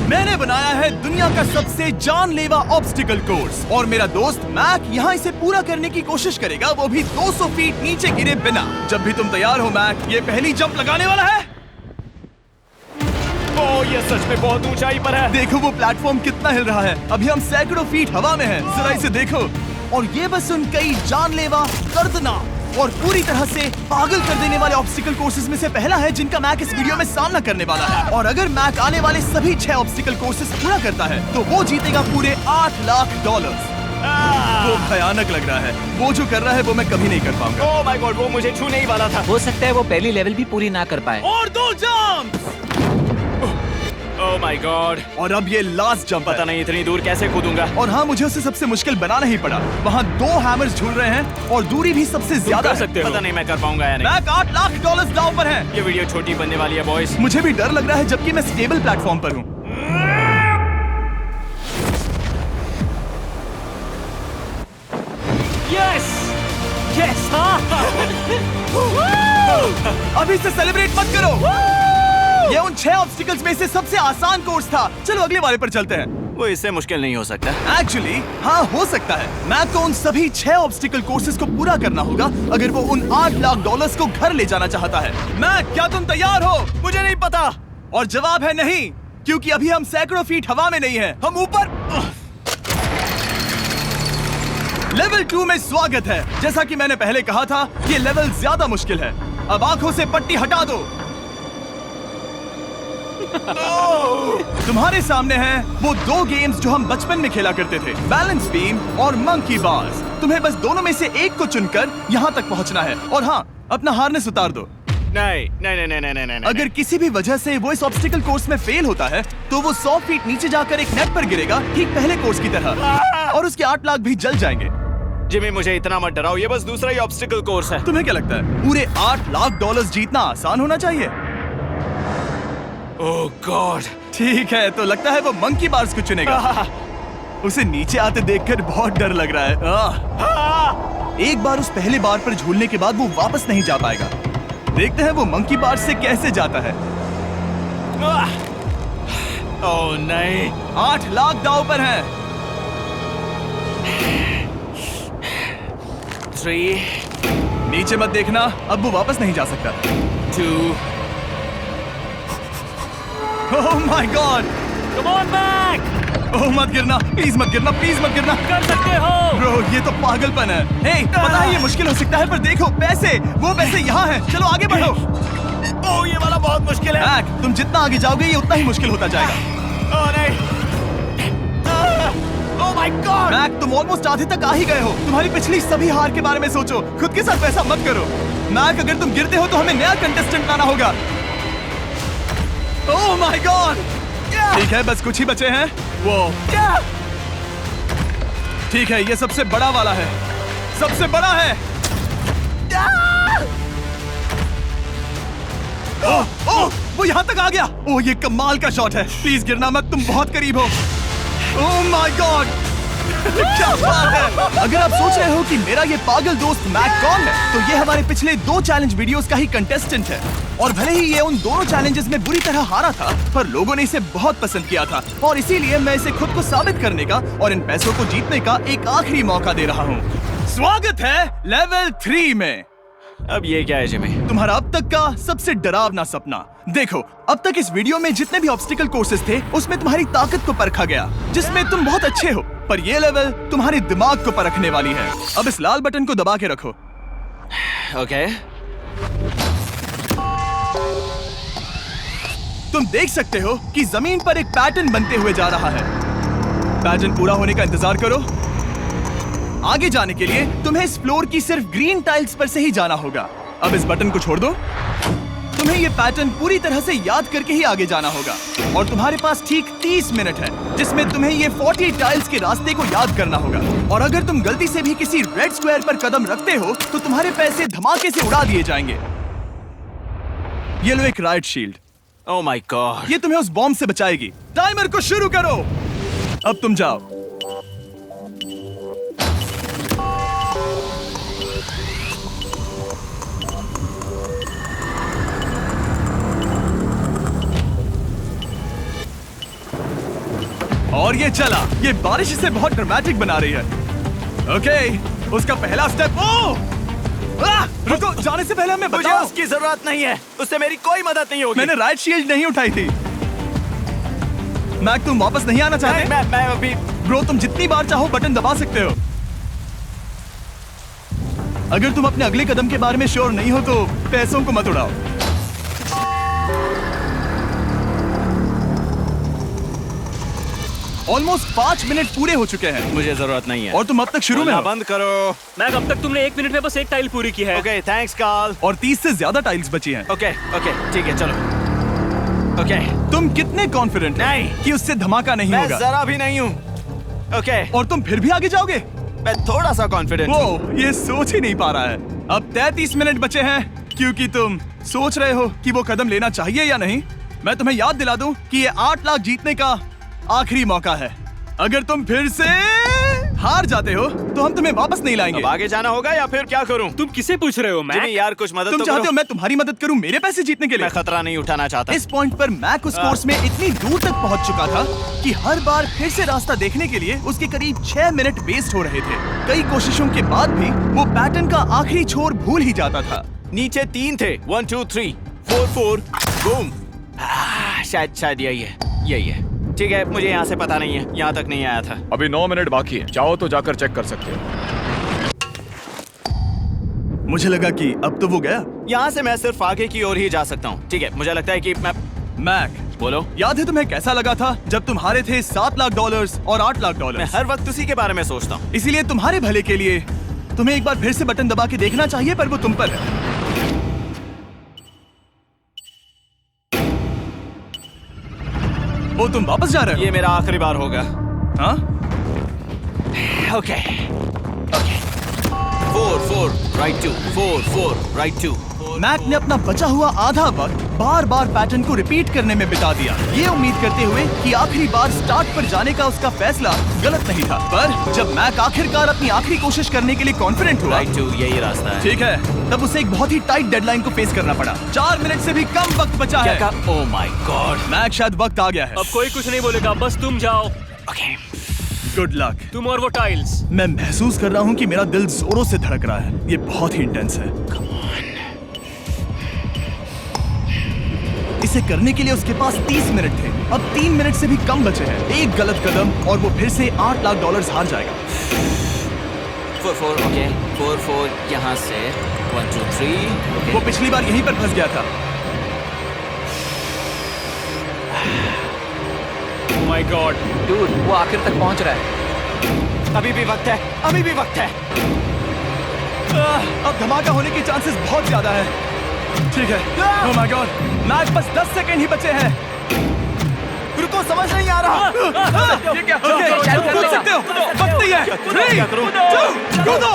मैंने बनाया है दुनिया का सबसे जानलेवा ऑब्स्टिकल कोर्स और मेरा दोस्त मैक यहाँ इसे पूरा करने की कोशिश करेगा, वो भी 200 फीट नीचे गिरे बिना। जब भी तुम तैयार हो मैक, ये पहली जंप लगाने वाला है। ओह, ये सच में बहुत ऊंचाई पर है। देखो वो प्लेटफॉर्म कितना हिल रहा है। अभी हम सैकड़ों फीट हवा में हैं। जरा इसे देखो। और ये बस उन कई जानलेवा, दर्दनाक और पूरी तरह से पागल कर देने वाले ऑब्स्टिकल कोर्सेज में से पहला है जिनका मैक इस वीडियो में सामना करने वाला है। और अगर मैक आने वाले सभी 6 ऑब्स्टिकल कोर्सेज पूरा करता है तो वो जीतेगा पूरे $8 लाख। वो भयानक लग रहा है। वो जो कर रहा है वो मैं कभी नहीं कर पाऊंगा। ओह माय गॉड, वो मुझे छूने ही वाला था। हो सकता है वो पहली लेवल भी पूरी ना कर पाए। और 2 जंप। Oh my God. और अब ये लास्ट जंप। पता नहीं इतनी दूर कैसे कूदूंगा। और हाँ, मुझे उसे सबसे मुश्किल बनाना ही पड़ा। वहाँ 2 हैमर्स झूल रहे हैं और दूरी भी सबसे ज्यादा कर सकते हो। पता नहीं मैं कर पाऊंगा या नहीं। मैक $8 लाख दांव पर है। ये वीडियो छोटी बनने वाली है बॉयज। मुझे भी डर लग रहा है जबकि मैं स्टेबल प्लेटफॉर्म पर हूँ। Yes yes. अभी से सेलिब्रेट मत करो। ये उन 6 ऑब्स्टिकल्स में से सबसे आसान कोर्स था। चलो अगले वाले पर चलते हैं। वो इससे मुश्किल नहीं हो सकता। एक्चुअली हाँ, हो सकता है। मैक को उन सभी 6 ऑब्स्टिकल कोर्सेज को पूरा करना होगा अगर वो उन $8 लाख को घर ले जाना चाहता है। मैक, क्या तुम तैयार हो? मुझे नहीं पता। और जवाब है नहीं, क्योंकि अभी हम सैकड़ों फीट हवा में नहीं हैं। हम ऊपर। लेवल 2 में स्वागत है। जैसा कि मैंने पहले कहा था, ये लेवल ज्यादा मुश्किल है। अब आंखों से पट्टी हटा दो। तुम्हारे सामने हैं वो 2 गेम्स जो हम बचपन में खेला करते थे, बैलेंस बीम और मंकी बार्स। तुम्हें बस दोनों में से एक को चुनकर यहाँ तक पहुँचना है। और हाँ, अपना हार्नेस उतार दो। नहीं नहीं नहीं नहीं नहीं नहीं। अगर किसी भी वजह से वो इस ऑब्स्टिकल कोर्स में फेल होता है तो वो 100 फीट नीचे जाकर एक नेट पर गिरेगा, ठीक पहले कोर्स की तरह, और उसके 8 लाख भी जल जाएंगे। जिमी, मुझे इतना मत डराओ। ये बस दूसरा ही ऑब्स्टिकल कोर्स है। तुम्हें क्या लगता है पूरे $8 लाख जीतना आसान होना चाहिए? ओह गॉड। ठीक है, तो लगता है वो मंकी बार्स को चुनेगा। उसे नीचे आते देखकर बहुत डर लग रहा है। एक बार उस पहले बार पर झूलने के बाद वो वापस नहीं जा पाएगा। देखते हैं वो मंकी बार से कैसे जाता है। ओह नहीं। 8 लाख दांव पर हैं। 3 नीचे मत देखना, अब वो वापस नहीं जा सकता। 2 oh my God. Come on back. Oh मत गिरना, प्लीज मत गिरना, प्लीज मत गिरना। कर सकते हो। ब्रो, ये तो पागलपन है। हे, पता है ये मुश्किल हो सकता है, पर देखो पैसे, वो पैसे यहाँ हैं। चलो आगे बढ़ो। ओह, ये वाला बहुत मुश्किल है। मैक, तुम जितना आगे जाओगे ये उतना ही मुश्किल होता जाएगा। ओह नहीं। ओह माय गॉड। मैक, तुम ऑलमोस्ट आधे तक आ ही गए हो। तुम्हारी पिछली सभी हार के बारे में सोचो। खुद के साथ वैसा मत करो। मैक, अगर तुम गिरते हो तो हमें नया कंटेस्टेंट लाना होगा। ओह माय गॉड। ठीक है, बस कुछ ही बचे हैं। वो ठीक है, ये सबसे बड़ा वाला है। सबसे बड़ा है। ओह ओह, वो यहाँ तक आ गया। ओह, ये कमाल का शॉट है। प्लीज गिरना मत, तुम बहुत करीब हो। ओह माय गॉड, क्या बात है। अगर आप सोच रहे हो कि मेरा ये पागल दोस्त मैक कौन है, तो ये हमारे पिछले 2 चैलेंज वीडियोस का ही कंटेस्टेंट है। और भले ही ये उन दोनों चैलेंजेस में बुरी तरह हारा था, पर लोगों ने इसे बहुत पसंद किया था और इसीलिए मैं इसे खुद को साबित करने का और इन पैसों को जीतने का एक आखिरी मौका दे रहा हूँ। स्वागत है लेवल 3 में। अब ये क्या है जिमी? तुम्हारा अब तक का सबसे डरावना सपना। देखो, अब तक इस वीडियो में जितने भी ऑब्स्टिकल कोर्सेज थे उसमें तुम्हारी ताकत को परखा गया, जिसमें तुम बहुत अच्छे हो। पर ये लेवल तुम्हारे दिमाग को परखने वाली है। अब इस लाल बटन को दबा के रखो। ओके। तुम देख सकते हो कि जमीन पर एक पैटर्न बनते हुए जा रहा है। पैटर्न पूरा होने का इंतजार करो। आगे जाने के लिए तुम्हें इस फ्लोर की सिर्फ ग्रीन टाइल्स पर से ही जाना होगा। अब इस बटन को छोड़ दो। तुम्हें ये पैटर्न पूरी तरह से याद करके ही आगे जाना होगा और तुम्हारे पास ठीक 30 मिनट है, जिसमें तुम्हें ये 40 टाइल्स के रास्ते को याद करना होगा। और अगर तुम गलती से भी किसी रेड स्क्वायर पर कदम रखते हो तो तुम्हारे पैसे धमाके से उड़ा दिए जाएंगे। ये लो एक right shield. Oh my God. ये तुम्हें उस बॉम्ब से बचाएगी। टाइमर को शुरू करो। अब तुम जाओ। और ये चला। ये बारिश इसे बहुत ड्रामेटिक बना रही है। ओके, उसका पहला स्टेप। रुको, जाने से पहले हमें मुझे बताओ। उसकी जरूरत नहीं है, उससे मेरी कोई मदद नहीं होगी। मैंने राइट शील्ड नहीं उठाई थी। मैक, तुम वापस नहीं आना चाहते? मैं अभी ब्रो, तुम जितनी बार चाहो बटन दबा सकते हो। अगर तुम अपने अगले कदम के बारे में श्योर नहीं हो तो पैसों को मत उड़ाओ। ऑलमोस्ट 5 मिनट पूरे हो चुके हैं मुझे जरूरत नहीं है। और तुम अब तक शुरू में बोलना हो। बंद करो। मैक, अब तक तुमने 1 मिनट में बस एक टाइल पूरी की है। Okay, thanks Karl. और 30 से ज्यादा टाइल्स बची हैं। ओके, ठीक है, चलो। ओके, तुम कितने कॉन्फिडेंट नहीं। कि उससे धमाका नहीं मैं होगा? जरा भी नहीं हूँ। ओके, और तुम फिर भी आगे जाओगे? मैं थोड़ा सा कॉन्फिडेंट हूँ। वो ये सोच ही नहीं पा रहा है। अब 33 मिनट बचे हैं क्योंकि तुम सोच रहे हो कि वो कदम लेना चाहिए या नहीं। मैं तुम्हें याद दिला दूं कि ये 8 लाख जीतने का आखिरी मौका है। अगर तुम फिर से हार जाते हो तो हम तुम्हें वापस नहीं लाएंगे। अब आगे जाना होगा या फिर क्या करूं? तुम किसे पूछ रहे हो मैक? जिमी यार, कुछ मदद तुम तो चाहते करो। हो मैं तुम्हारी मदद करूं मेरे पैसे जीतने के लिए? मैं खतरा नहीं उठाना चाहता। इस पॉइंट पर मैक उस कोर्स में इतनी दूर तक पहुंच चुका था कि हर बार फिर से रास्ता देखने के लिए उसके करीब 6 मिनट वेस्ट हो रहे थे। कई कोशिशों के बाद भी वो पैटर्न का आखिरी छोर भूल ही जाता था। नीचे 3 थे। 1 2 3 4 4 बूम। शायद यही है। ठीक है, मुझे यहाँ से पता नहीं है, यहाँ तक नहीं आया था। अभी 9 मिनट बाकी है, चाहो तो जाकर चेक कर सकते हो। मुझे लगा कि अब तो वो गया। यहाँ से मैं सिर्फ आगे की ओर ही जा सकता हूँ। ठीक है, मुझे लगता है कि मैं मैक, बोलो। याद है तुम्हें कैसा लगा था जब तुम हारे थे $7 लाख और $8 लाख? मैं हर वक्त उसी के बारे में सोचता हूँ। इसीलिए तुम्हारे भले के लिए तुम्हें एक बार फिर से बटन दबा के देखना चाहिए, पर वो तुम पर है। ओ, तुम वापस जा रहे हो? ये मेरा आखिरी बार होगा। हाँ? Okay 4 4 right 2 4 4 right 2। मैक ने अपना बचा हुआ आधा वक्त बार बार पैटर्न को रिपीट करने में बिता दिया, ये उम्मीद करते हुए कि आखिरी बार स्टार्ट पर जाने का उसका फैसला गलत नहीं था। पर जब मैक आखिरकार अपनी आखिरी कोशिश करने के लिए कॉन्फिडेंट हुआ, राइट 2 यही रास्ता है। ठीक है, तब उसे एक बहुत ही टाइट डेडलाइन को फेस करना पड़ा। 4 मिनट से भी कम वक्त बचा है। ओह माय गॉड। मैक, शायद वक्त आ गया है। अब कोई कुछ नहीं बोलेगा, बस तुम जाओ। Okay, good luck. तुम और वो टाइल्स। मैं महसूस कर रहा हूँ कि मेरा दिल जोरों से धड़क रहा है। ये बहुत ही इंटेंस है। इसे करने के लिए उसके पास 30 मिनट थे। अब 3 मिनट से भी कम बचे हैं। एक गलत कदम और वो फिर से $8 लाख हार जाएगा। 4 4 ओके 4 4 यहाँ से 1 2 3। वो पिछली बार यहीं पर फंस गया था। ओह माय गॉड, डूड, वो आखिर तक पहुंच रहा है। अभी भी वक्त है, अभी भी वक्त है। अब धमाका होने के चांसेस बहुत ज्यादा है। ठीक है। ओह माय गॉड, मैच बस 10 सेकंड ही बचे हैं। रुको, समझ नहीं आ रहा। ये क्या? ओके, तुम कूद सकते हो। वक्त नहीं है। 3 2 कूदो।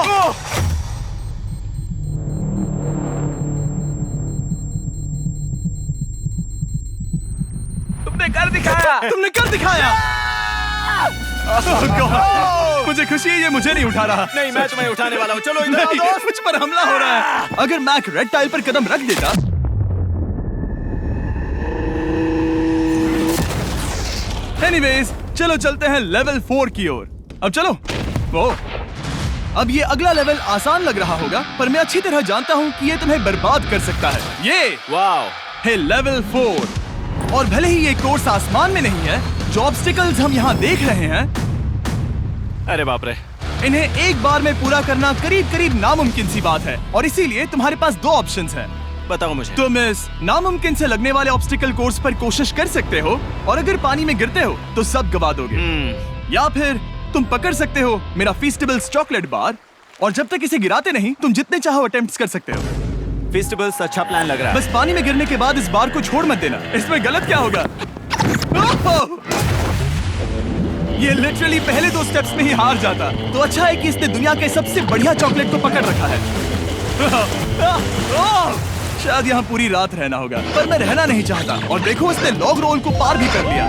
तुमने कर दिखाया। तुमने कर दिखाया। Oh God, मुझे खुशी है ये मुझे नहीं उठा रहा। नहीं, मैं तुम्हें उठाने वाला हूँ। चलो इधर आओ नहीं, दोस्त। मुझ पर हमला हो रहा है। अगर मैक रेड टाइल पर कदम रख देता एनीवेज, चलो चलते हैं लेवल 4 की ओर। अब चलो। वो अब ये अगला लेवल आसान लग रहा होगा, पर मैं अच्छी तरह जानता हूँ कि ये तुम्हें बर्बाद कर सकता है। ये वाओ, है लेवल 4। और भले ही ये कोर्स आसमान में नहीं है, जो ऑब्स्टिकल्स हम यहाँ देख रहे हैं, अरे बाप रे। इन्हें एक बार में पूरा करना करीब करीब नामुमकिन सी बात है। और इसीलिए तुम्हारे पास 2 ऑप्शंस हैं। बताओ मुझे। तुम इस नामुमकिन से लगने वाले ऑब्स्टिकल कोर्स पर कोशिश कर सकते हो, और अगर पानी में गिरते हो तो सब गवा दोगे। या फिर तुम पकड़ सकते हो मेरा फीस्टेबल्स चॉकलेट बार, और जब तक इसे गिराते नहीं तुम जितने चाहो अटेम्प्ट्स कर सकते हो। फेस्टिवल्स अच्छा प्लान लग रहा है। बस पानी में गिरने के बाद इस बार को छोड़ मत देना। इसमें गलत क्या होगा? ओह! ये लिटरली पहले 2 स्टेप्स में ही हार जाता। तो अच्छा है कि इसने दुनिया के सबसे बढ़िया चॉकलेट को पकड़ रखा है। शायद यहाँ पूरी रात रहना होगा, पर मैं रहना नहीं चाहता। और देखो, इसने लॉग रोल को पार भी कर लिया।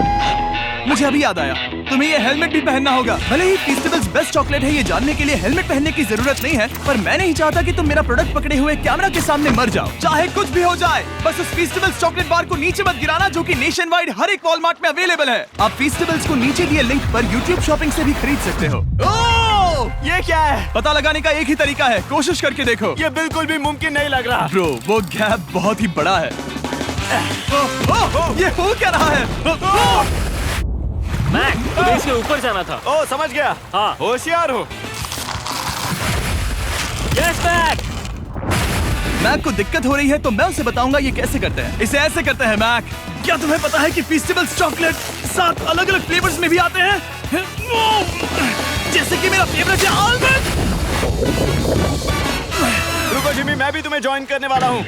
मुझे अभी याद आया, तुम्हें ये हेलमेट भी पहनना होगा। भले ही फीस्टेबल्स बेस्ट चॉकलेट है ये जानने के लिए हेलमेट पहनने की जरूरत नहीं है, पर मैं नहीं चाहता कि तुम मेरा प्रोडक्ट पकड़े हुए कैमरा के सामने मर जाओ। चाहे कुछ भी हो जाए, बस उस फीस्टेबल्स चॉकलेट बार को नीचे मत गिराना, जो कि नेशन वाइड हर एक वॉलमार्ट में अवेलेबल है। आप फीस्टेबल्स को नीचे दिए लिंक पर यूट्यूब शॉपिंग से भी खरीद सकते हो। ये क्या है? पता लगाने का एक ही तरीका है, कोशिश करके देखो। ये बिल्कुल भी मुमकिन नहीं लग रहा। ब्रो, वो गैप बहुत ही बड़ा है। ये हो क्या रहा है? मैक, तुम्हें इसके ऊपर जाना था। ओ, समझ गया। हाँ। होशियार हो। Yes Mac. मैक को दिक्कत हो रही है तो मैं उसे बताऊंगा ये कैसे करते हैं। इसे ऐसे करते हैं मैक। क्या तुम्हें पता है कि फीस्टेबल्स चॉकलेट 7 अलग-अलग फ्लेवर्स में भी आते हैं? जैसे कि मेरा फेवरेट है आलमंड। रुको जिमी, मैं भी तुम्हें ज्वाइन करने वाला हूँ।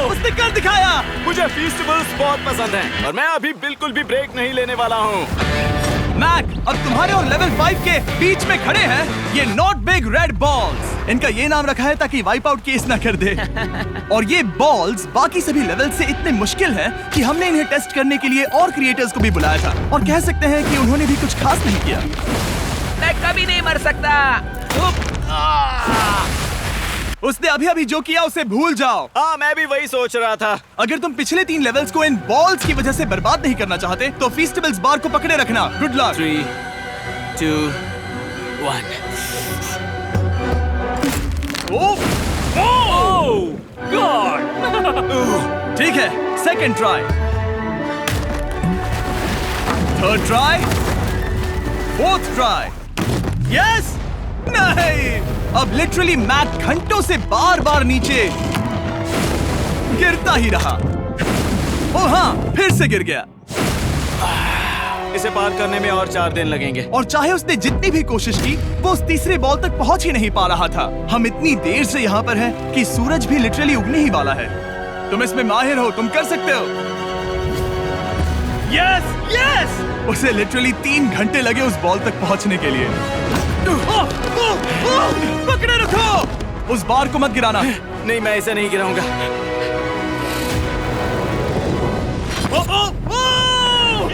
उसने कर दिखाया। मुझे फीस्टेबल्स बहुत पसंद हैं और मैं अभी बिल्कुल भी ब्रेक नहीं लेने वाला हूँ। मैक, अब तुम्हारे और लेवल 5 के बीच में खड़े हैं ये नॉट बिग रेड बॉल्स। इनका ये नाम रखा है ताकि वाइप आउट केस ना कर दे। और ये बॉल्स बाकी सभी लेवल से इतने मुश्किल हैं कि हमने इन्हें टेस्ट करने के लिए और क्रिएटर्स को भी बुलाया था, और कह सकते हैं कि उन्होंने भी कुछ खास नहीं किया। मैं कभी नहीं मर सकता। उसने अभी जो किया उसे भूल जाओ। हाँ, मैं भी वही सोच रहा था। अगर तुम पिछले 3 लेवल्स को इन बॉल्स की वजह से बर्बाद नहीं करना चाहते तो फीस्टेबल्स बार को पकड़े रखना। Good luck. 3, 2, 1। ओह गॉड। ठीक है, second try, third try, fourth try. Yes. नहीं, अब लिटरली मैक घंटों से बार बार नीचे गिरता ही रहा। ओ हाँ, फिर से गिर गया। इसे पार करने में और 4 दिन लगेंगे। और चाहे उसने जितनी भी कोशिश की, वो उस तीसरे बॉल तक पहुंच ही नहीं पा रहा था। हम इतनी देर से यहाँ पर हैं कि सूरज भी लिटरली उगने ही वाला है। तुम इसमें माहिर हो, तुम कर सकते हो। Yes yes. उसे लिटरली 3 घंटे लगे उस बॉल तक पहुंचने के लिए। पकड़े रखो, उस बार को मत गिराना। नहीं, मैं इसे नहीं गिराऊंगा।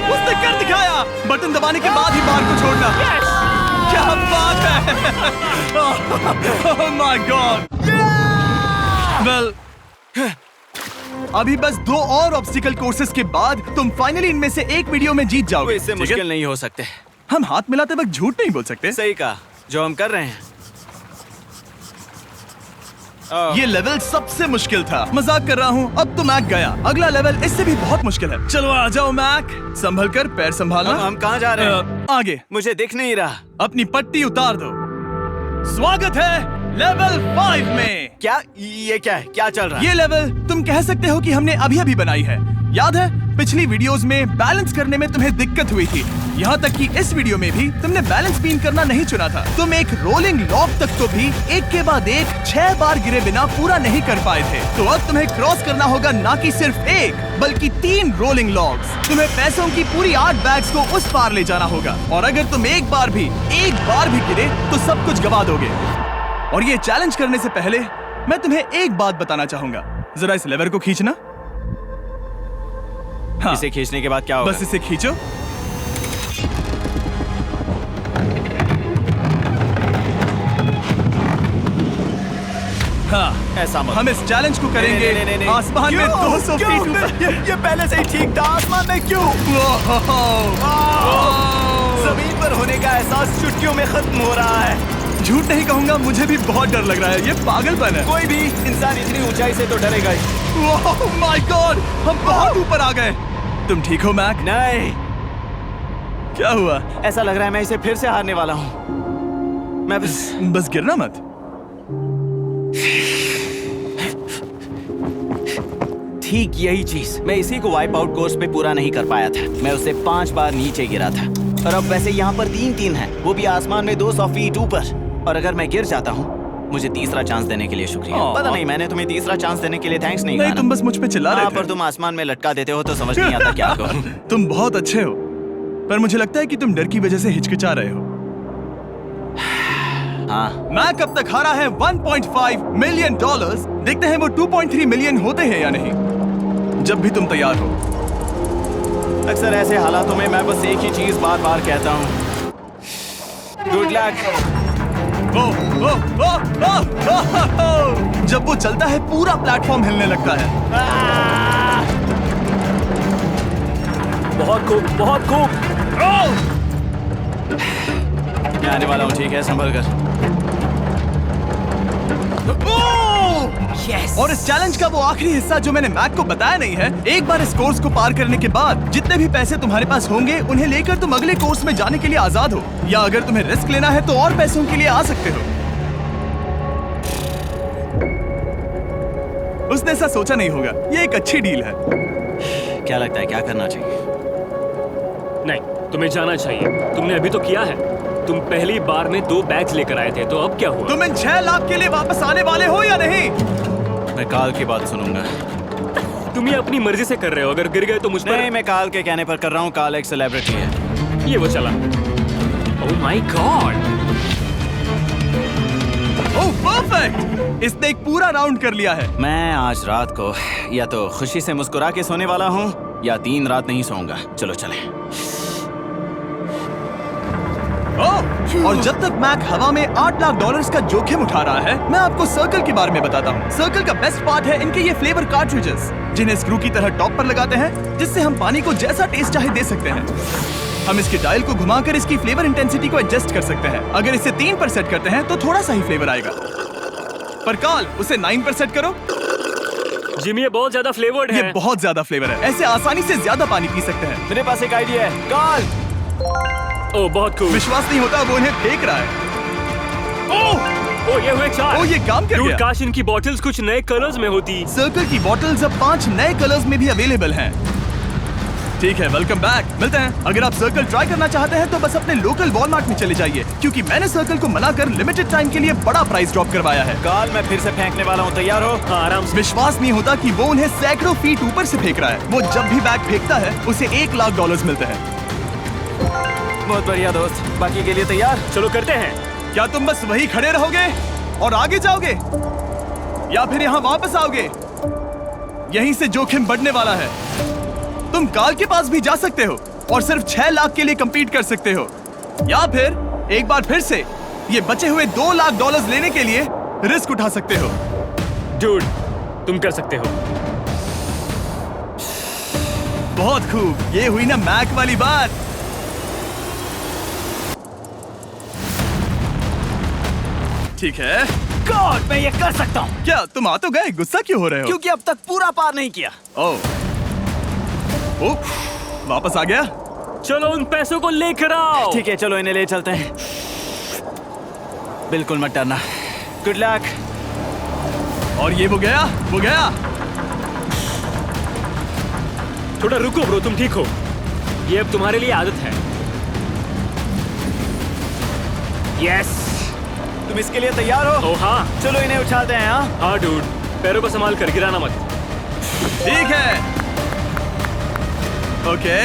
उसने कर दिखाया। बटन दबाने के बाद ही बार को छोड़ना। क्या बात है। ओह माय गॉड। वेल, अभी बस 2 और ऑब्स्टिकल कोर्सेस के बाद तुम फाइनली इनमें से एक वीडियो में जीत वो जाओगे। इससे ठीक है? मुश्किल नहीं हो सकते। हम हाथ मिलाते वक्त झूठ नहीं बोल सकते। सही कहा, जो हम कर रहे हैं। ये लेवल सबसे मुश्किल था। मजाक कर रहा हूँ, अब तो मैक गया। अगला लेवल इससे भी बहुत मुश्किल है। चलो आ जाओ मैक, संभल कर, पैर संभालना। हम कहाँ जा रहे हैं? आगे। मुझे दिख नहीं रहा। अपनी पट्टी उतार दो। स्वागत है लेवल 5 में। क्या? ये क्या है? क्या चल रहा है? ये लेवल तुम कह सकते हो कि हमने अभी बनाई है। याद है पिछली वीडियोस में बैलेंस करने में तुम्हें दिक्कत हुई थी। यहाँ तक कि इस वीडियो में भी तुमने बैलेंस बीन करना नहीं चुना था। तुम एक रोलिंग लॉक तक को भी एक के बाद एक 6 बार गिरे बिना पूरा नहीं कर पाए थे। तो अब तुम्हें क्रॉस करना होगा ना कि सिर्फ 1 बल्कि 3 रोलिंग लॉक्स। तुम्हें पैसों की पूरी 8 बैग्स को उस पार ले जाना होगा, और अगर तुम एक बार भी गिरे तो सब कुछ गवा दोगे। और ये चैलेंज करने से पहले मैं तुम्हें एक बात बताना चाहूंगा। जरा इस लेवर को खींचना। हाँ, इसे खींचने के बाद क्या होगा? बस इसे खींचो। हाँ, ऐसा मत। हम इस चैलेंज को करेंगे नहीं। आसमान में 200 क्यों? फीट ऊपर। ये पहले से ही ठीक था। आसमान में क्यों? जमीन पर होने का एहसास चुटकियों में खत्म हो रहा है। झूठ नहीं कहूंगा, मुझे भी बहुत डर लग रहा है। ये पागलपन है। कोई भी इंसान इतनी ऊंचाई से तो डरेगा ही। ओह माय गॉड, हम बहुत ऊपर आ गए। तुम ठीक हो मैक? नहीं, क्या हुआ? ऐसा लग रहा है मैं इसे फिर से हारने वाला हूँ। मैं बस गिरना मत। ठीक यही चीज, मैं इसी को वाइप आउट कोर्स पे पूरा नहीं कर पाया था। मैं उससे 5 बार नीचे गिरा था, और अब वैसे यहाँ पर 3 है, वो भी आसमान में 200 फीट ऊपर। और अगर मैं गिर जाता हूँ, मुझे तीसरा चांस देने के लिए शुक्रिया। पता नहीं, मैंने तुम्हें तीसरा चांस देने के लिए थैंक्स नहीं कहा। तुम बस मुझ पे चिल्ला रहे थे। पर तुम आसमान में लटका देते हो तो समझ नहीं आता क्या करूं। तुम बहुत अच्छे हो, पर मुझे लगता है कि तुम डर की वजह से हिचकिचा रहे हो। हाँ, मैक अब तक हारा है $1.5 मिलियन। देखते हैं वो 2.3 मिलियन होते हैं या नहीं। जब भी तुम तैयार हो। अक्सर ऐसे हालातों में मैं बस एक ही चीज बार बार कहता हूँ, गुड लक। ओ, ओ, ओ, ओ, ओ, ओ, ओ। जब वो चलता है पूरा प्लेटफॉर्म हिलने लगता है। बहुत खूब, बहुत खूब। मैं आने वाला हूँ, ठीक है, संभल कर। Yes. और इस चैलेंज का वो आखिरी हिस्सा जो मैंने मैक को बताया नहीं है, एक बार इस कोर्स को पार करने के बाद जितने भी पैसे तुम्हारे पास होंगे उन्हें लेकर तुम अगले कोर्स में जाने के लिए आजाद हो, या अगर तुम्हें रिस्क लेना है तो और पैसों के लिए आ सकते हो। उसने ऐसा सोचा नहीं होगा, ये एक अच्छी डील है। क्या लगता है क्या करना चाहिए? नहीं, तुम्हें जाना चाहिए। तुमने अभी तो किया है। तुम पहली बार में 2 बैग्स लेकर आए थे, तो अब क्या हुआ? तुम इन 6 लाख के लिए वापस आने वाले हो या नहीं? मैं काल की बात सुनूंगा। तुम ये अपनी मर्जी से कर रहे हो। अगर गिर गए तो मुझ पर। नहीं, मैं काल के कहने पर कर रहा हूँ। काल एक सेलिब्रिटी है। ये वो चला। ओह माय गॉड। Oh perfect! इसने एक पूरा राउंड कर लिया है। मैं आज रात को या तो खुशी से मुस्कुरा के सोने वाला हूँ या 3 रात नहीं सोऊंगा। चलो चलें। और जब तक मैक हवा में $8 लाख का जोखिम उठा रहा है, मैं आपको सर्कल के बारे में बताता हूँ। सर्कल का बेस्ट पार्ट है इनके ये फ्लेवर कार्ट्रिजेस, जिन्हें स्क्रू की तरह टॉप पर लगाते हैं, जिससे हम पानी को जैसा टेस्ट चाहे दे सकते हैं। हम इसके डायल को घुमाकर इसकी फ्लेवर इंटेंसिटी को एडजस्ट कर सकते हैं। अगर इसे 3 पर सेट करते हैं तो थोड़ा सा ही फ्लेवर आएगा, पर काल उसे 9 पर सेट करो। जिमी, ये बहुत ज्यादा फ्लेवर्ड है। ये बहुत ज्यादा फ्लेवर है, ऐसे आसानी से ज्यादा पानी पी सकते हैं। मेरे पास एक आइडिया है। काल, ओह बहुत खूब। विश्वास नहीं होता, वो उन्हें फेंक रहा है। ओह ये हुए 4। ओह, ये काम कर Dude, गया। काश इनकी बॉटल्स कुछ नए कलर्स में होती। सर्कल की बॉटल्स अब 5 नए कलर्स में भी अवेलेबल हैं। ठीक है, वेलकम बैक। मिलते हैं। अगर आप सर्कल ट्राई करना चाहते हैं तो बस अपने लोकल वॉलमार्ट में चले जाइए, क्योंकि मैंने सर्कल को मना कर लिमिटेड टाइम के लिए बड़ा प्राइस ड्रॉप करवाया है। काल, मैं फिर से फेंकने वाला हूँ। तैयार हो? हाँ, आराम से। विश्वास नहीं होता कि वो उन्हें सैकड़ों फीट ऊपर से फेंक रहा है। वो जब भी बैग फेंकता है उसे $1 लाख मिलते हैं। बहुत बढ़िया दोस्त, बाकी के लिए तैयार? चलो करते हैं। क्या तुम बस वही खड़े रहोगे और आगे जाओगे, या फिर यहाँ वापस आओगे? यहीं से जोखिम बढ़ने वाला है। तुम काल के पास भी जा सकते हो और सिर्फ 6 लाख के लिए compete कर सकते हो, या फिर एक बार फिर से ये बचे हुए $2 लाख लेने के लिए रिस्क उठा सकते हो। Dude, तुम कर सकते हो। बहुत खूब, ये हुई ना मैक वाली बात। ठीक है। गॉड, मैं ये कर सकता हूँ। क्या तुम आ तो गए, गुस्सा क्यों हो रहे हो? क्योंकि अब तक पूरा पार नहीं किया। ओह, वापस आ गया। चलो उन पैसों को लेकर आओ। ठीक है, चलो इन्हें ले चलते हैं। बिल्कुल मत डरना। Good luck. और ये वो गया। थोड़ा रुको ब्रो, तुम ठीक हो? ये अब तुम्हारे लिए आदत है। यस। तुम इसके लिए तैयार हो? ओह हाँ। चलो इन्हें उछालते हैं। हाँ डूड, पैरों को संभाल कर, गिराना मत। ठीक है। ओके,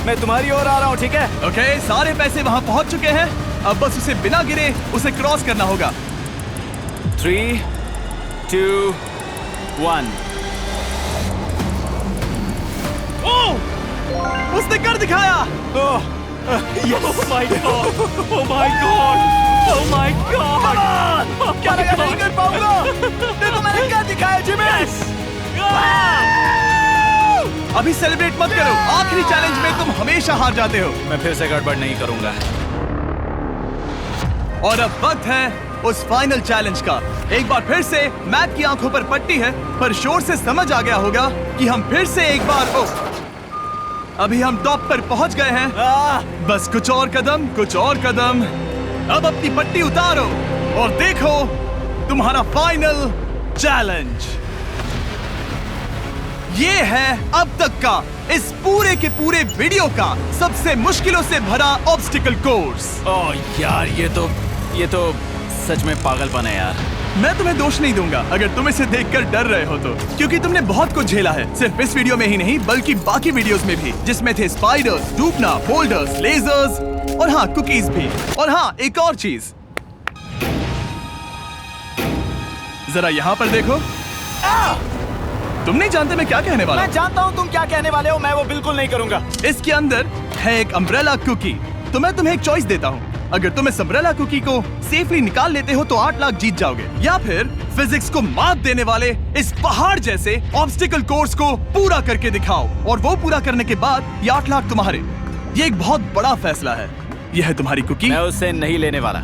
मैं तुम्हारी ओर आ रहा हूँ, ठीक है? ओके, सारे पैसे वहां पहुंच चुके हैं। अब बस उसे बिना गिरे उसे क्रॉस करना होगा। 3, 2, 1। उसने कर दिखाया। Oh my god! Oh my god! Oh my god! क्या लगा नहीं कर पाऊंगा? देखो मैंने क्या दिखाया जिमी। अभी सेलिब्रेट मत करो, आखिरी चैलेंज में तुम हमेशा हार जाते हो। मैं फिर से गड़बड़ नहीं करूंगा। और अब वक्त है उस फाइनल चैलेंज का। एक बार फिर से मैक की आंखों पर पट्टी है, पर शोर से समझ आ गया होगा कि हम फिर से एक बार अभी हम टॉप पर पहुंच गए हैं। बस कुछ और कदम। अब अपनी पट्टी उतारो और देखो तुम्हारा फाइनल चैलेंज। ये है अब तक का इस पूरे के पूरे वीडियो का सबसे मुश्किलों से भरा ऑब्स्टिकल कोर्स। ओह यार, ये तो सच में पागलपन है यार। मैं तुम्हें दोष नहीं दूंगा अगर तुम इसे देखकर डर रहे हो तो, क्योंकि तुमने बहुत कुछ झेला है, सिर्फ इस वीडियो में ही नहीं बल्कि बाकी वीडियोस में भी, जिसमें थे स्पाइडर्स, डूबना, बोल्डर्स, लेजर्स और हाँ कुकीज भी। और हाँ, एक और चीज, जरा यहाँ पर देखो। तुम नहीं जानते मैं क्या कहने वाला मैं जानता हूँ तुम क्या कहने वाले हो, मैं वो बिल्कुल नहीं करूंगा। हूँ। इसके अंदर है एक अम्ब्रेला कुकी। तो मैं तुम्हें एक चॉइस देता हूँ। अगर तुम इस अम्ब्रेला कुकी को सेफली निकाल लेते हो तो 8 लाख जीत जाओगे, या फिर फिजिक्स को मात देने वाले इस पहाड़ जैसे ऑब्स्टिकल कोर्स को पूरा करके दिखाओ, और वो पूरा करने के बाद ये 8 लाख तुम्हारे। ये एक बहुत बड़ा फैसला है। यह है तुम्हारी कुकी। मैं उससे नहीं लेने वाला,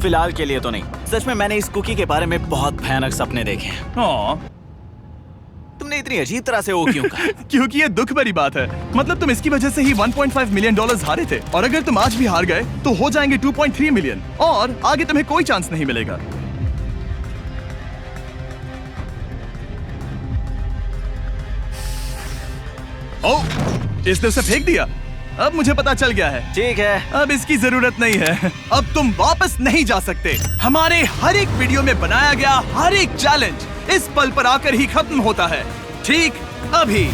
फिलहाल के लिए तो नहीं। सच में मैंने इस कुकी के बारे में बहुत भयानक सपने देखे हैं। हाँ, तुमने इतनी अजीब तरह से वो क्यों कहा? क्योंकि ये दुख भरी बात है। मतलब तुम इसकी वजह से ही 1.5 मिलियन डॉलर्स हारे थे, और अगर तुम आज भी हार गए तो हो जाएंगे 2.3 मिलियन, और आगे तुम्हें कोई चांस नहीं मिलेगा। ओह, इसने उसे फेंक दिया। अब मुझे पता चल गया है। ठीक है, अब इसकी जरूरत नहीं है। अब तुम वापस नहीं जा सकते। हमारे हर एक वीडियो में बनाया गया हर एक चैलेंज इस पल पर आकर ही खत्म होता है। ठीक अभी।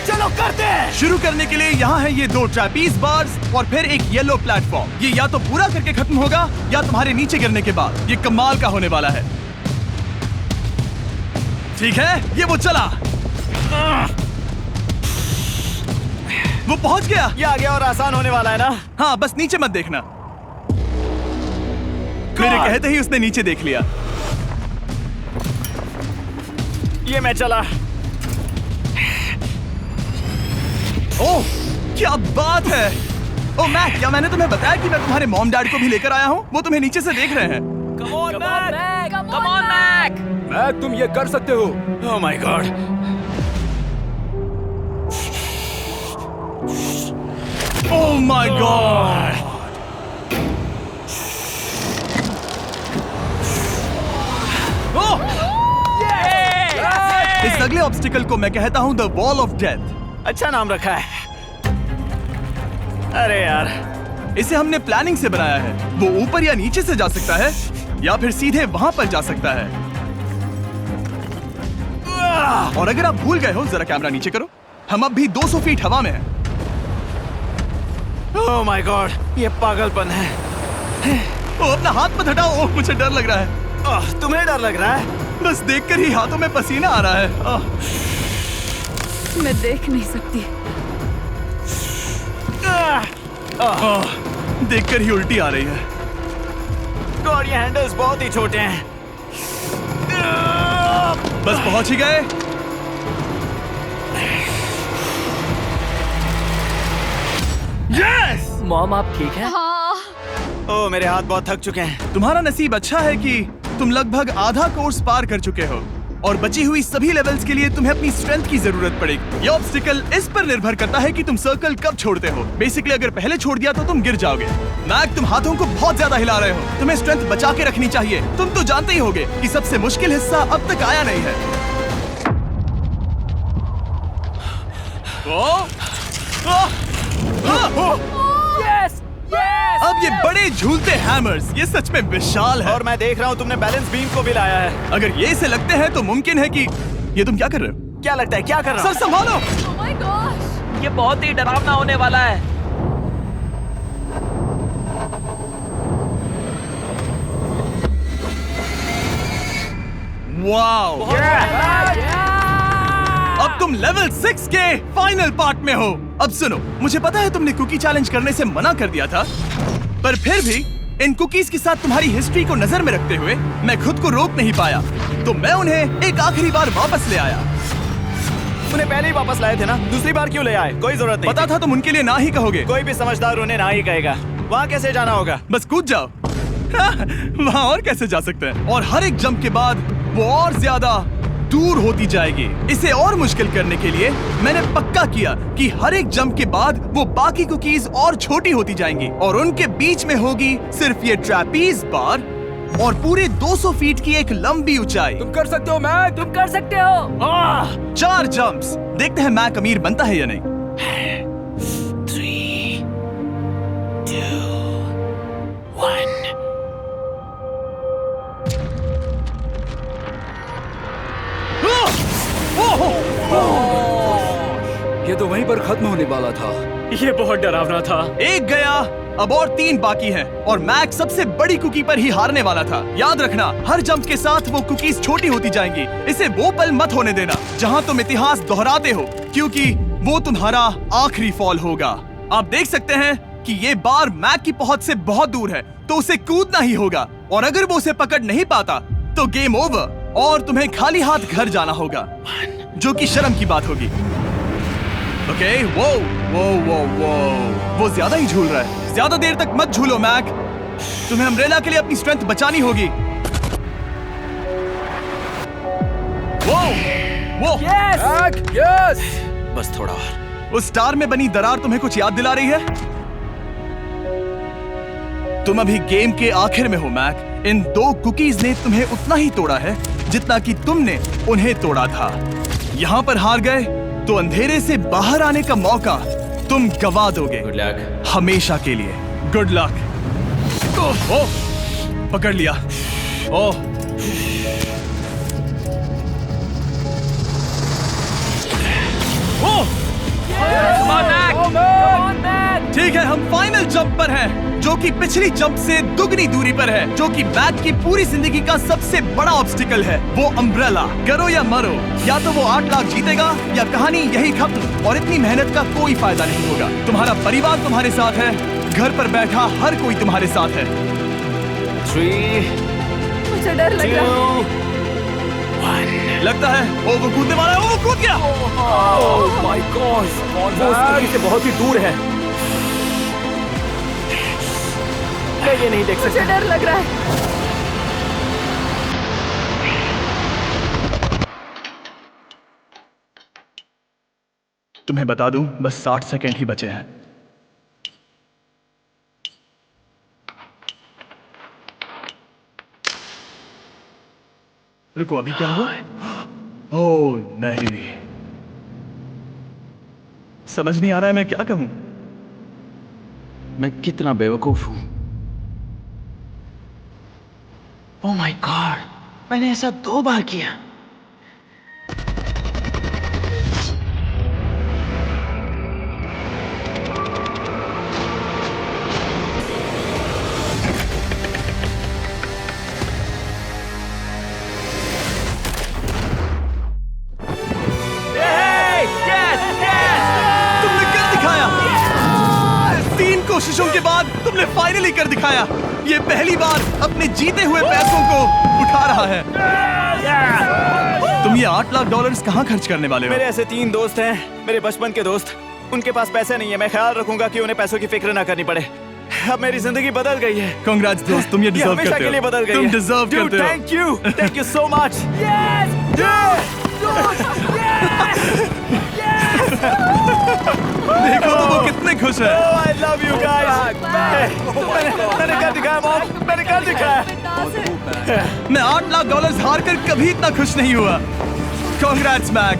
चलो करते हैं। शुरू करने के लिए यहाँ है ये 2 ट्रैपीज बार्स और फिर एक येलो प्लेटफॉर्म। ये या तो पूरा करके खत्म होगा या तुम्हारे नीचे गिरने के बाद। ये कमाल का होने वाला है। ठीक है, ये वो चला। वो पहुंच गया। ये आगे और आसान होने वाला है ना? हाँ, बस नीचे मत देखना। मेरे कहते ही उसने नीचे देख लिया। ये मैं चला। ओह, क्या बात है। ओह मैक, क्या मैंने तुम्हें बताया कि मैं तुम्हारे मॉम डैड को भी लेकर आया हूँ? वो तुम्हें नीचे से देख रहे हैं। Come on Mac. मैक, तुम ये कर सकते हो। ओह my God. Oh my God. इस अगले ऑब्स्टिकल को मैं कहता हूँ द वॉल ऑफ डेथ। अच्छा नाम रखा है। अरे यार, इसे हमने प्लानिंग से बनाया है। वो ऊपर या नीचे से जा सकता है, या फिर सीधे वहां पर जा सकता है। और अगर आप भूल गए हो, जरा कैमरा नीचे करो। हम अब भी 200 फीट हवा में हैं। ओह माय गॉड, ये पागलपन है। ओ, अपना हाथ मत हटाओ। ओह, मुझे डर लग रहा है। तुम्हें डर लग रहा है? बस देखकर ही हाथों में पसीना आ रहा है। मैं देख नहीं सकती। देखकर ही उल्टी आ रही है। गॉड, ये हैंडल्स बहुत ही छोटे हैं। बस पहुंच ही गए। यस! मॉम, आप ठीक है? हाँ। ओह, मेरे हाथ बहुत थक चुके हैं। तुम्हारा नसीब अच्छा है कि तुम लगभग आधा कोर्स पार कर चुके हो, और बची हुई सभी लेवल्स के लिए तुम्हें अपनी स्ट्रेंथ की जरूरत पड़ेगी। ये ऑब्स्टिकल इस पर निर्भर करता है कि तुम सर्कल कब छोड़ते हो। बेसिकली अगर पहले छोड़ दिया तो तुम गिर जाओगे। मैक, तुम हाथों को बहुत ज्यादा हिला रहे हो। तुम्हें स्ट्रेंथ बचा के रखनी चाहिए। तुम तो जानते ही होगे कि सबसे मुश्किल हिस्सा अब तक आया नहीं है। Yes, yes. अब ये बड़े झूलते हैमर्स, ये सच में विशाल है। और मैं देख रहा हूँ तुमने बैलेंस बीम को भी लाया है। अगर ये इसे लगते हैं तो मुमकिन है कि ये तुम क्या कर रहे हो? क्या लगता है, क्या कर रहा सर संभालो। Oh my gosh! ये बहुत ही डरावना होने वाला है। वाओ! अब तुम लेवल 6 के फाइनल पार्ट में हो। अब सुनो, मुझे पता है तुमने कुकी चैलेंज करने से मना कर दिया था, पर फिर भी इन कुकीज के साथ तुम्हारी हिस्ट्री को नजर में रखते हुए मैं खुद को रोक नहीं पाया, तो मैं उन्हें एक आखिरी बार वापस ले आया। उन्हें पहले ही वापस लाए थे ना, दूसरी बार क्यों ले आए? कोई जरूरत नहीं। पता था तुम उनके लिए ना ही कहोगे। कोई भी समझदार उन्हें ना ही कहेगा। वहाँ कैसे जाना होगा? बस कूद जाओ। वहाँ और कैसे जा सकते हैं? और हर एक जंप के बाद वो और ज्यादा दूर होती जाएगी। इसे और मुश्किल करने के लिए मैंने पक्का किया कि हर एक जंप के बाद वो बाकी कुकीज और छोटी होती जाएंगी, और उनके बीच में होगी सिर्फ ये ट्रैपीज बार और पूरे 200 फीट की एक लंबी ऊंचाई। तुम कर सकते हो मैक। तुम कर सकते हो। 4 जंप्स। देखते हैं मैक अमीर बनता है या नहीं। 3, 2, 1। ये तो वहीं पर खत्म होने वाला था। ये बहुत डरावना था। एक गया, अब और 3 बाकी हैं और मैक सबसे बड़ी कुकी पर ही हारने वाला था। याद रखना, हर जंप के साथ वो कुकीज छोटी होती जाएंगी। इसे वो पल मत होने देना जहां तुम इतिहास दोहराते हो, क्योंकि वो तुम्हारा आखिरी फॉल होगा। आप देख सकते हैं कि ये बार मैक की पहुंच से बहुत दूर है, तो उसे कूदना ही होगा। और अगर वो उसे पकड़ नहीं पाता तो गेम ओवर और तुम्हें खाली हाथ घर जाना होगा, जो कि शर्म की बात होगी। ओके, वो ज्यादा ही झूल रहा है। ज्यादा देर तक मत झूलो मैक, तुम्हें अम्ब्रेला के लिए अपनी स्ट्रेंथ बचानी होगी। वो मैक, यस। बस थोड़ा और। उस स्टार में बनी दरार तुम्हें कुछ याद दिला रही है? तुम अभी गेम के आखिर में हो मैक। इन 2 कुकीज ने तुम्हें उतना ही तोड़ा है जितना कि तुमने उन्हें तोड़ा था। यहाँ पर हार गए तो अंधेरे से बाहर आने का मौका तुम गवा दोगे। Good luck. हमेशा के लिए गुड लक। ओह, पकड़ लिया। ओह, ओह, ठीक है, हम फाइनल जंप पर हैं, जो कि पिछली जंप से दुगनी दूरी पर है, जो कि मैक की पूरी जिंदगी का सबसे बड़ा ऑब्स्टिकल है। वो अम्ब्रेला। करो या मरो, या तो वो 8 लाख जीतेगा या कहानी यही खत्म और इतनी मेहनत का कोई फायदा नहीं होगा। तुम्हारा परिवार तुम्हारे साथ है, घर पर बैठा हर कोई तुम्हारे साथ है। 3, मुझे डर लग रहा है। 2, 1। लगता है वो कूदने वाला है। वो कूद गया। ओह माय गॉड, वो उस कुकी से बहुत ही दूर है। मैं ये नहीं देख मुझे सकता। डर लग रहा है। तुम्हें बता दूं, बस 60 सेकंड ही बचे हैं। रुको, अभी क्या हुआ? ओह नहीं, समझ नहीं आ रहा है मैं क्या कहूं। मैं कितना बेवकूफ हूं। ओह माय गॉड, मैंने ऐसा 2 बार किया। तुमने कर दिखाया। 3 कोशिशों के बाद तुमने फाइनली कर दिखाया। ये पहली बार अपने जीते हुए पैसों को उठा रहा है। तुम ये $8 लाख कहाँ खर्च करने वाले हो? मेरे ऐसे 3 दोस्त हैं, मेरे बचपन के दोस्त। उनके पास पैसे नहीं है। मैं ख्याल रखूंगा कि उन्हें पैसों की फिक्र ना करनी पड़े। अब मेरी जिंदगी बदल गई है। कांग्रेट्स दोस्त, तुम ये डिजर्व हमेशा करते के लिए हो। बदल गई तुम है। डिजर्व करते हो। Thank you so much. देखो तो वो कितने खुश है। I love you guys. मैंने कर दिखाया मॉम, मैंने कर दिखाया। मैं $8 लाख हार कर कभी इतना खुश नहीं हुआ। Congrats Mac.